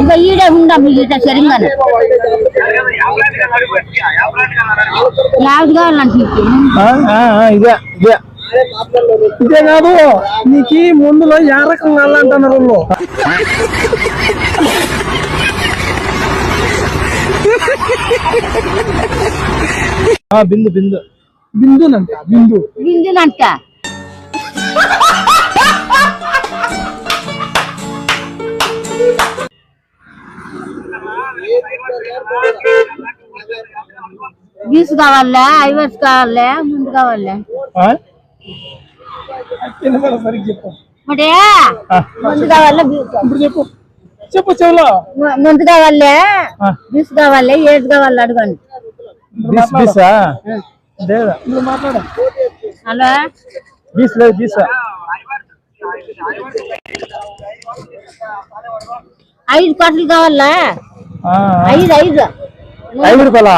ఇంకా ఈడే ఉందా ఈట సరిగ్గా యావది కావాలంటే ఇదే ఇదే ఇదే కాదు నీకు ముందులో ఏ రకం కావాలంటున్నారు వాళ్ళు బిందు బిందు బిందునంట బిందు బిందునంట గీసు కావాలా ఐవర్స్ కావాలా ముందు కావాలా మరి ముందు కావాలా చెప్పు చెప్పు చెవులో ముందు కావాలా గీసు కావాలా ఏది కావాలా అడగండి హలో బీస్ లేదు బీస్ 5 కోట్లు కావాలా 5 రూపాయలా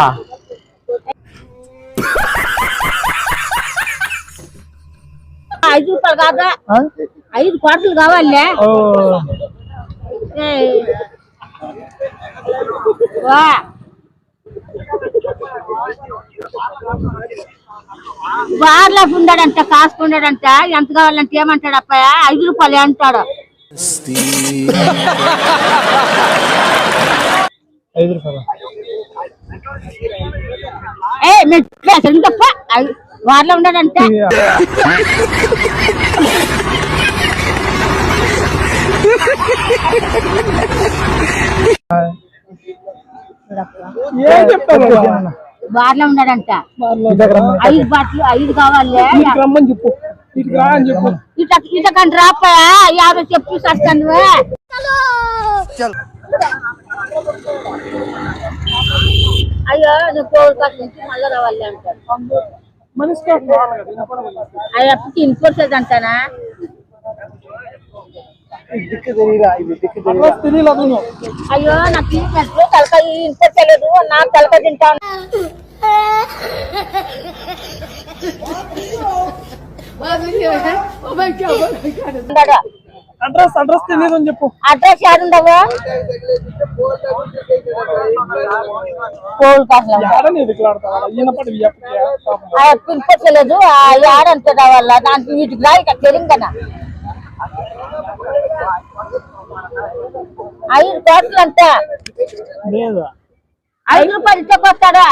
5 రూపాయలు కాదా 5 కోట్లు కావాలా బార్లో ఉండాడంట కాసుకుండాడంట ఎంత కావాలంటే ఏమంటాడు అబ్బాయ 5 రూపాయలు అంటాడు 5 రూపాయలు తప్ప బార్లో ఉండాడంట బార్లో ఉన్నాడంట 5 బాట్లు 5 కావాలి చెప్పు ఇటకండి రాపాయా 50 చెప్పు వస్తాను అయ్యో నువ్వు కోడి నుంచి మళ్ళీ రావాలి అంటారు అయ్యప్పకి ఇన్పోర్సేది అంటానా అయ్యో నాకు తిన్నట్లు తలకాయ ఇన్పోర్చలేదు నా తలకాయ తింటాను అడ్రస్ తెలియదని చెప్పు అడ్రస్ ఏడుండవు ఇన్పోర్చలేదు ఆడంత రావాల దానికి వీటికి రా ఇక తెలియదనా 5 కోట్లు అంతే 5 రూపాయలు ఇచ్చకొస్తాడా